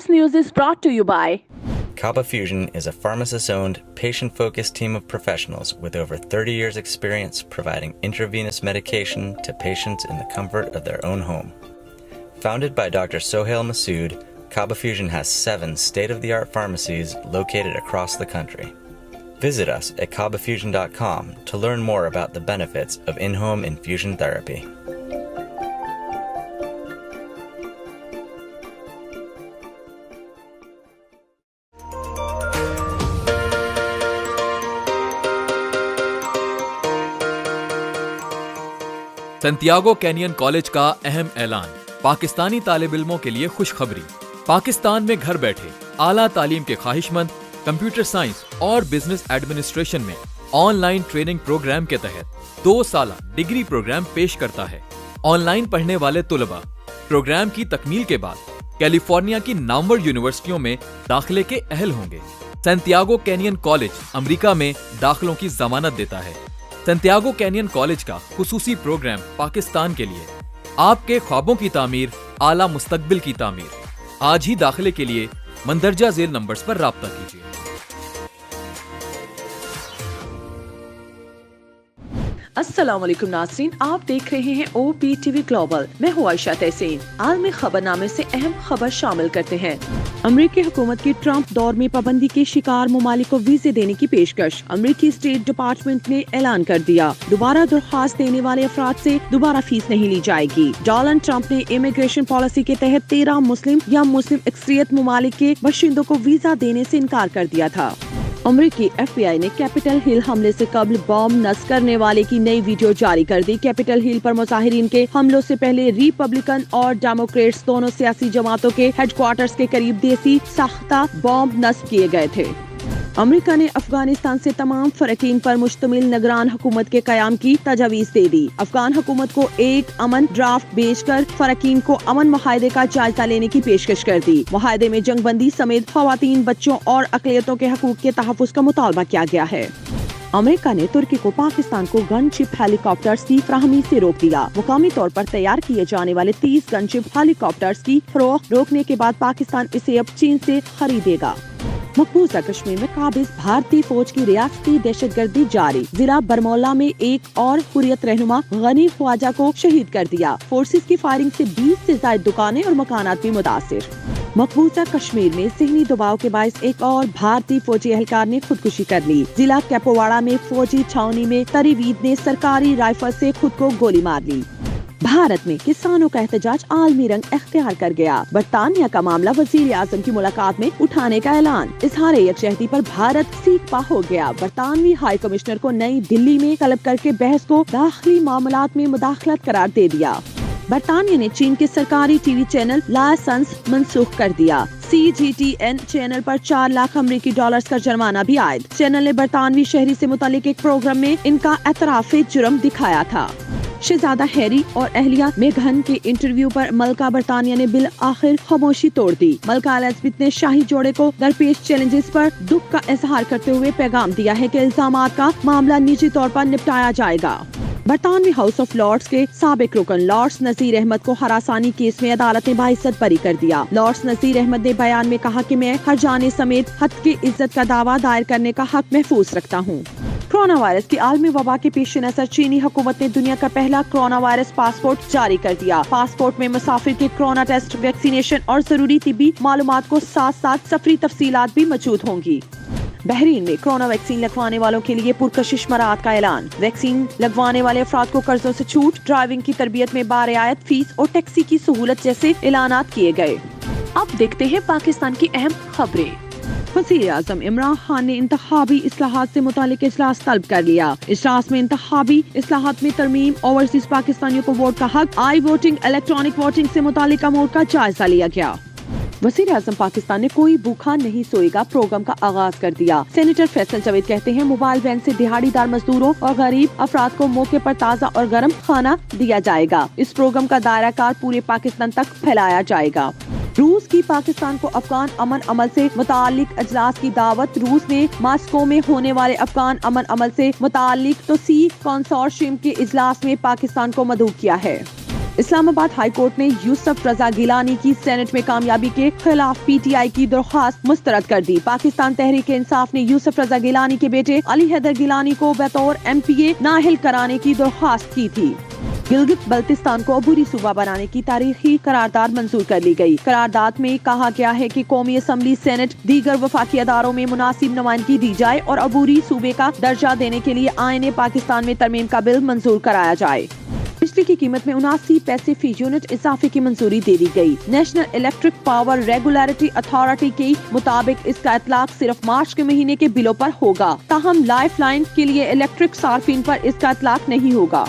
news is brought to you by Kaba Fusion is a pharmacist-owned, patient-focused team of professionals with over 30 years' experience providing intravenous medication to patients in the comfort of their own home. Founded by Dr. Sohail Masood, Kaba Fusion has 7 state-of-the-art pharmacies located across the country. Visit us at kabafusion.com to learn more about the benefits of in-home infusion therapy. سنتیاگو canyon college کا اہم اعلان، پاکستانی طالب علموں کے لیے خوشخبری۔ پاکستان میں گھر بیٹھے اعلیٰ تعلیم کے خواہش مند کمپیوٹر سائنس اور بزنس ایڈمنسٹریشن میں آن لائن ٹریننگ پروگرام کے تحت 2 سالہ ڈگری پروگرام پیش کرتا ہے۔ آن لائن پڑھنے والے طلباء پروگرام کی تکمیل کے بعد کیلیفورنیا کی نامور یونیورسٹیوں میں داخلے کے اہل ہوں گے۔ سنتیاگو کینین کالج امریکہ میں داخلوں کی ضمانت دیتا ہے۔ سنتیاگو کینین کالج کا خصوصی پروگرام پاکستان کے لیے، آپ کے خوابوں کی تعمیر، اعلیٰ مستقبل کی تعمیر۔ آج ہی داخلے کے لیے مندرجہ ذیل نمبرز پر رابطہ کیجیے۔ السلام علیکم ناظرین، آپ دیکھ رہے ہیں او پی ٹی وی گلوبل۔ میں ہوں عائشہ تحسین۔ عالمی خبر نامے سے اہم خبر شامل کرتے ہیں۔ امریکی حکومت کی ٹرمپ دور میں پابندی کے شکار ممالک کو ویزے دینے کی پیشکش۔ امریکی اسٹیٹ ڈپارٹمنٹ نے اعلان کر دیا، دوبارہ درخواست دینے والے افراد سے دوبارہ فیس نہیں لی جائے گی۔ ڈونلڈ ٹرمپ نے امیگریشن پالیسی کے تحت 13 مسلم یا مسلم اکثریت ممالک کے باشندوں کو ویزا دینے سے انکار کر دیا تھا۔ امریکی ایف بی آئی نے کیپٹل ہل حملے سے قبل بم نصب کرنے والے کی نئی ویڈیو جاری کر دی۔ کیپٹل ہل پر مظاہرین کے حملوں سے پہلے ریپبلکن اور ڈیموکریٹس دونوں سیاسی جماعتوں کے ہیڈ کوارٹرز کے قریب دیسی ساختہ بم نصب کیے گئے تھے۔ امریکہ نے افغانستان سے تمام فریقین پر مشتمل نگران حکومت کے قیام کی تجویز دے دی۔ افغان حکومت کو ایک امن ڈرافٹ بھیج کر فریقین کو امن معاہدے کا جائزہ لینے کی پیشکش کر دی۔ معاہدے میں جنگ بندی سمیت خواتین، بچوں اور اقلیتوں کے حقوق کے تحفظ کا مطالبہ کیا گیا ہے۔ امریکہ نے ترکی کو پاکستان کو گن شپ ہیلی کاپٹرز کی فراہمی سے روک دیا۔ مقامی طور پر تیار کیے جانے والے 30 گن شپ ہیلی کاپٹرز کی فروخت روکنے کے بعد پاکستان اسے اب چین سے خریدے گا۔ مقبوضہ کشمیر میں قابض بھارتی فوج کی ریاستی دہشت گردی جاری۔ ضلع برمولہ میں ایک اور حریت رہنما غنی خواجہ کو شہید کر دیا۔ فورسز کی فائرنگ سے 20 سے زائد دکانیں اور مکانات بھی متاثر۔ مقبوضہ کشمیر میں ذہنی دباؤ کے باعث ایک اور بھارتی فوجی اہلکار نے خودکشی کر لی۔ ضلع کیپواڑہ میں فوجی چھاونی میں تریوید نے سرکاری رائفل سے خود کو گولی مار لی۔ بھارت میں کسانوں کا احتجاج عالمی رنگ اختیار کر گیا۔ برطانیہ کا معاملہ وزیر اعظم کی ملاقات میں اٹھانے کا اعلان۔ اظہار یکجہتی پر بھارت سیکھ پا ہو گیا۔ برطانوی ہائی کمشنر کو نئی دلی میں طلب کر کے بحث کو داخلی معاملات میں مداخلت قرار دے دیا۔ برطانیہ نے چین کے سرکاری ٹی وی چینل لائسنس منسوخ کر دیا۔ CGTN چینل پر 4 لاکھ امریکی ڈالرز کا جرمانہ بھی عائد۔ چینل نے برطانوی شہری سے متعلق ایک پروگرام میں ان کا اعتراف جرم دکھایا تھا۔ شہزادہ ہیری اور اہلیہ میگھن کے انٹرویو پر ملکہ برطانیہ نے بالآخر خاموشی توڑ دی۔ ملکہ الزبتھ نے شاہی جوڑے کو درپیش چیلنجز پر دکھ کا اظہار کرتے ہوئے پیغام دیا ہے کہ الزامات کا معاملہ نجی طور پر نپٹایا جائے گا۔ برطانوی ہاؤس آف لارڈز کے سابق رکن لارڈس نذیر احمد کو ہراسانی کیس میں عدالت نے باعزت بری کر دیا۔ لارڈس نذیر احمد نے بیان میں کہا کہ میں ہر جانے سمیت حد کی عزت کا دعویٰ دائر کرنے کا حق محفوظ رکھتا ہوں۔ کورونا وائرس کی عالمی وبا کے پیش نظر چینی حکومت نے دنیا کا پہلا کورونا وائرس پاسپورٹ جاری کر دیا۔ پاسپورٹ میں مسافر کے کورونا ٹیسٹ، ویکسینیشن اور ضروری طبی معلومات کو ساتھ ساتھ سفری تفصیلات بھی موجود ہوں گی۔ بحرین میں کورونا ویکسین لگوانے والوں کے لیے پرکشش مراحت کا اعلان۔ ویکسین لگوانے والے افراد کو قرضوں سے چھوٹ، ڈرائیونگ کی تربیت میں برعایت فیس اور ٹیکسی کی سہولت جیسے اعلانات کیے گئے۔ اب دیکھتے ہیں پاکستان کی اہم خبریں۔ وزیر اعظم عمران خان نے انتخابی اصلاحات سے متعلق اجلاس طلب کر لیا۔ اجلاس میں انتخابی اصلاحات میں ترمیم، اوورسیز پاکستانیوں کو ووٹ کا حق، آئی ووٹنگ، الیکٹرانک ووٹنگ سے متعلق امور کا جائزہ لیا گیا۔ وزیر اعظم پاکستان نے کوئی بھوکا نہیں سوئے گا پروگرام کا آغاز کر دیا۔ سینیٹر فیصل جاوید کہتے ہیں موبائل وین سے دہاڑی دار مزدوروں اور غریب افراد کو موقع پر تازہ اور گرم کھانا دیا جائے گا۔ اس پروگرام کا دائرہ کار پورے پاکستان تک پھیلایا جائے گا۔ روس کی پاکستان کو افغان امن عمل سے متعلق اجلاس کی دعوت۔ روس نے ماسکو میں ہونے والے افغان امن عمل سے متعلق توسیع کنسورشیم کے اجلاس میں پاکستان کو مدعو کیا ہے۔ اسلام آباد ہائی کورٹ نے یوسف رضا گیلانی کی سینٹ میں کامیابی کے خلاف پی ٹی آئی کی درخواست مسترد کر دی۔ پاکستان تحریک انصاف نے یوسف رضا گیلانی کے بیٹے علی حیدر گیلانی کو بطور ایم پی اے نااہل کرانے کی درخواست کی تھی۔ گلگت بلتستان کو عبوری صوبہ بنانے کی تاریخی قرارداد منظور کر لی گئی۔ قرارداد میں کہا گیا ہے کہ قومی اسمبلی، سینٹ، دیگر وفاقی اداروں میں مناسب نمائندگی دی جائے اور عبوری صوبے کا درجہ دینے کے لیے آئین پاکستان میں ترمیم کا بل منظور کرایا جائے۔ بجلی کی قیمت میں 79 پیسے فی یونٹ اضافے کی منظوری دے دی گئی۔ National electric power regulatory authority کے مطابق اس کا اطلاق صرف مارچ کے مہینے کے بلوں پر ہوگا، تاہم لائف لائن کے لیے الیکٹرک صارفین پر اس کا اطلاق نہیں ہوگا۔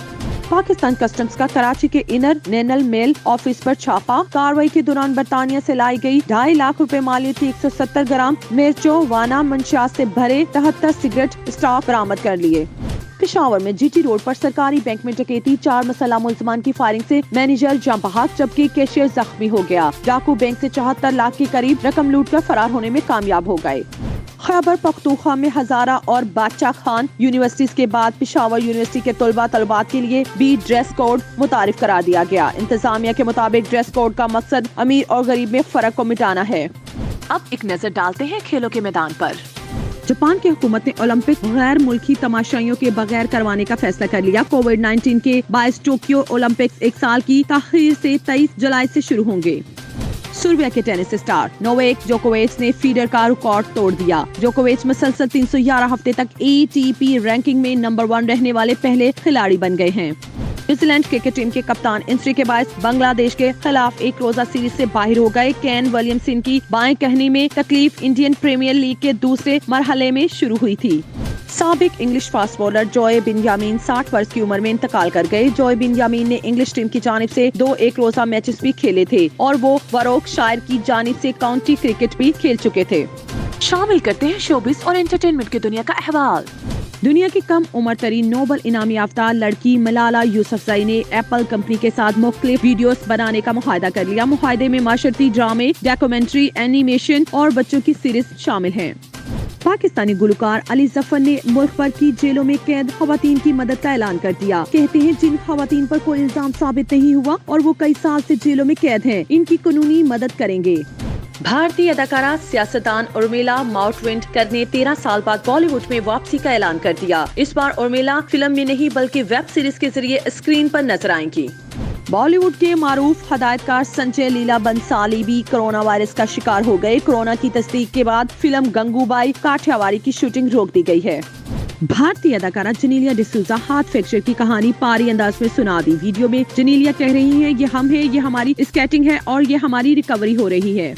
پاکستان کسٹمز کا کراچی کے انر نینل میل آفس پر چھاپا۔ کارروائی کے دوران برطانیہ سے لائی گئی 2.5 لاکھ روپے مالیت 170 گرام میرچووانا منشیات سے بھرے 73 سگریٹ اسٹاک برآمد کر لیے۔ پشاور میں جی ٹی روڈ پر سرکاری بینک میں ڈکیتی، 4 مسلح ملزمان کی فائرنگ سے مینیجر جاں بحق جبکہ کیشیئر زخمی ہو گیا۔ ڈاکو بینک سے 74 لاکھ کے قریب رقم لوٹ کر فرار ہونے میں کامیاب ہو گئے۔ خیبر پختونخوا میں ہزارہ اور بادشاہ خان یونیورسٹیز کے بعد پشاور یونیورسٹی کے طلبات کے لیے بھی ڈریس کوڈ متعارف کرا دیا گیا۔ انتظامیہ کے مطابق ڈریس کوڈ کا مقصد امیر اور غریب میں فرق کو مٹانا ہے۔ اب ایک نظر ڈالتے ہیں کھیلوں کے میدان پر۔ جاپان کی حکومت نے اولمپک غیر ملکی تماشائیوں کے بغیر کروانے کا فیصلہ کر لیا۔ کووڈ-19 کے باعث ٹوکیو اولمپکس 1 سال کی تاخیر سے 23 جولائی سے شروع ہوں گے۔ سربیا کے ٹینس اسٹار نوواک جوکووچ نے فیڈر کا ریکارڈ توڑ دیا۔ جوکووچ مسلسل 311 ہفتے تک اے ٹی پی رینکنگ میں نمبر 1 رہنے والے پہلے کھلاڑی بن گئے ہیں۔ نیوزی لینڈ کرکٹ ٹیم کے کپتان انجری کے باعث بنگلہ دیش کے خلاف ایک روزہ سیریز سے باہر ہو گئے۔ کین ولیمسن کی بائیں کہنی میں تکلیف انڈین پریمیئر لیگ کے دوسرے مرحلے میں شروع ہوئی تھی۔ سابق انگلش فاسٹ بولر جوئے بنیامین 60 برس کی عمر میں انتقال کر گئے۔ جوئے بنیامین نے انگلش ٹیم کی جانب سے 2 ایک روزہ میچز بھی کھیلے تھے اور وہ واروک شائر کی جانب سے کاؤنٹی کرکٹ بھی کھیل چکے تھے۔ شامل کرتے ہیں شوبز اور انٹرٹینمنٹ کی دنیا کا احوال۔ دنیا کی کم عمر ترین نوبل انعام یافتہ لڑکی ملالہ یوسفزئی نے ایپل کمپنی کے ساتھ مختلف ویڈیوز بنانے کا معاہدہ کر لیا۔ معاہدے میں معاشرتی ڈرامے، ڈاکومنٹری، اینیمیشن اور بچوں کی سیریز شامل ہیں۔ پاکستانی گلوکار علی ظفر نے ملک بھر کی جیلوں میں قید خواتین کی مدد کا اعلان کر دیا۔ کہتے ہیں جن خواتین پر کوئی الزام ثابت نہیں ہوا اور وہ کئی سال سے جیلوں میں قید ہیں، ان کی قانونی مدد کریں گے۔ بھارتی اداکارہ سیاستدان ارمیلا ماؤنٹوینڈکر نے 13 سال بعد بالی ووڈ میں واپسی کا اعلان کر دیا۔ اس بار ارمیلا فلم میں نہیں بلکہ ویب سیریز کے ذریعے اسکرین پر نظر آئیں گی۔ بالی ووڈ کے معروف ہدایتکار سنجے لیلا بنسالی بھی کرونا وائرس کا شکار ہو گئے۔ کرونا کی تصدیق کے بعد فلم گنگو بائی کاٹھیاواری کی شوٹنگ روک دی گئی ہے۔ بھارتی اداکارہ جنیلیا ڈسوزا ہاتھ فریکچر کی کہانی پاری انداز میں سنا دی۔ ویڈیو میں جنیلیا کہہ رہی ہیں، یہ ہم ہے، یہ ہماری اسکیٹنگ ہے اور یہ ہماری ریکوری ہو رہی ہے۔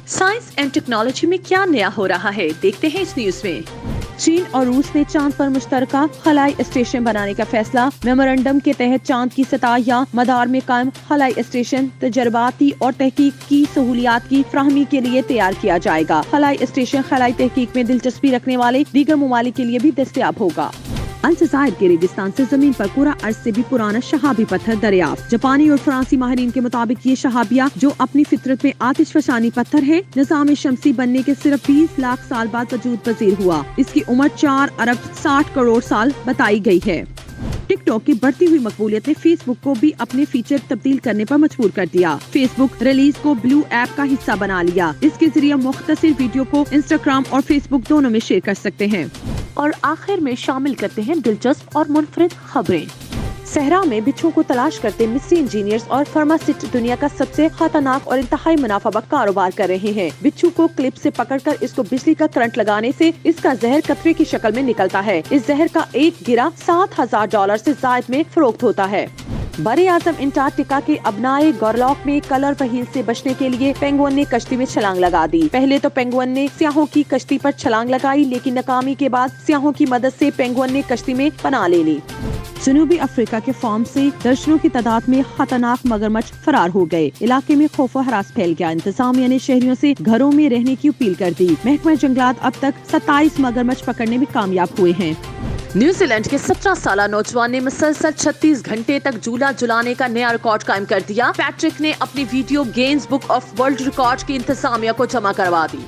سائنس اینڈ ٹیکنالوجی میں کیا نیا ہو رہا ہے، دیکھتے ہیں اس نیوز میں۔ چین اور روس نے چاند پر مشترکہ خلائی اسٹیشن بنانے کا فیصلہ۔ میمورنڈم کے تحت چاند کی سطح یا مدار میں قائم خلائی اسٹیشن تجرباتی اور تحقیق کی سہولیات کی فراہمی کے لیے تیار کیا جائے گا۔ خلائی اسٹیشن خلائی تحقیق میں دلچسپی رکھنے والے دیگر ممالک کے لیے بھی دستیاب ہوگا۔ الجزائر کے ریگستان سے زمین پر پورا عرض سے بھی پرانا شہابی پتھر دریافت۔ جاپانی اور فرانسی ماہرین کے مطابق یہ شہابیہ جو اپنی فطرت میں آتش فشانی پتھر ہے، نظام شمسی بننے کے صرف 20 لاکھ سال بعد وجود پذیر ہوا۔ اس کی عمر 4 ارب 60 کروڑ سال بتائی گئی ہے۔ ٹک ٹاک کی بڑھتی ہوئی مقبولیت نے فیس بک کو بھی اپنے فیچر تبدیل کرنے پر مجبور کر دیا۔ فیس بک ریلیز کو بلو ایپ کا حصہ بنا لیا۔ اس کے ذریعے مختصر ویڈیو کو انسٹاگرام اور فیس بک دونوں میں شیئر کر سکتے ہیں۔ اور آخر میں شامل کرتے ہیں دلچسپ اور منفرد خبریں۔ صحرا میں بچھو کو تلاش کرتے مصری انجینئرز اور فارماسسٹ دنیا کا سب سے خطرناک اور انتہائی منافع بخش کاروبار کر رہے ہیں۔ بچھو کو کلپ سے پکڑ کر اس کو بجلی کا کرنٹ لگانے سے اس کا زہر قطرے کی شکل میں نکلتا ہے۔ اس زہر کا ایک گرہ $7,000 سے زائد میں فروخت ہوتا ہے۔ براعظم انٹارکٹیکا کے ابنائے گورلاک میں کلر وہیل سے بچنے کے لیے پینگوئن نے کشتی میں چھلانگ لگا دی۔ پہلے تو پینگوئن نے سیاحوں کی کشتی پر چھلانگ لگائی، لیکن ناکامی کے بعد سیاحوں کی مدد سے پینگوئن نے کشتی میں پناہ لے لی۔ جنوبی افریقہ کے فارم سے درجنوں کی تعداد میں خطرناک مگرمچھ فرار ہو گئے۔ علاقے میں خوف و ہراس پھیل گیا۔ انتظامیہ نے شہریوں سے گھروں میں رہنے کی اپیل کر دی۔ محکمہ جنگلات اب تک 27 مگرمچھ پکڑنے میں کامیاب ہوئے ہیں۔ نیوزی لینڈ کے 17 سالہ نوجوان نے مسلسل 36 گھنٹے تک جھولا جھلانے کا نیا ریکارڈ قائم کر دیا۔ پیٹرک نے اپنی video gains book of world record کی انتظامیہ کو جمع کروا دی۔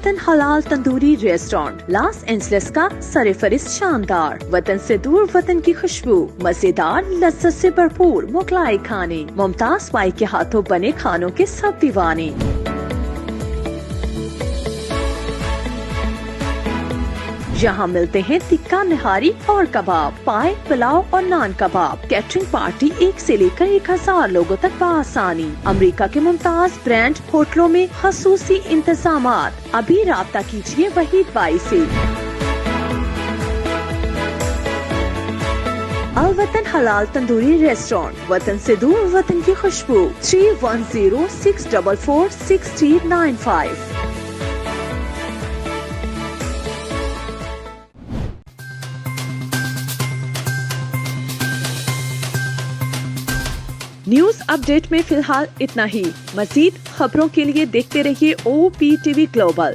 الوطن حلال تندوری ریسٹورانٹ لاس اینجلس کا سرفہرست شاندار، وطن سے دور وطن کی خوشبو، مزیدار لذت سے بھرپور مغلائی کھانے، ممتاز بائی کے ہاتھوں بنے کھانوں کے سب دیوانے۔ یہاں ملتے ہیں تکہ نہاری اور کباب، پائے، پلاؤ اور نان کباب۔ کیٹرنگ پارٹی 1 سے لے کر 1000 لوگوں تک بآسانی۔ امریکہ کے ممتاز برانڈ ہوٹلوں میں خصوصی انتظامات۔ ابھی رابطہ کیجیے وحید بائی سے۔ الوطن حلال تندوری ریسٹورانٹ، وطن سے دور وطن کی خوشبو، 3106446395۔ نیوز اپ ڈیٹ میں فی الحال اتنا ہی۔ مزید خبروں کے لیے دیکھتے رہیے OPTV گلوبل۔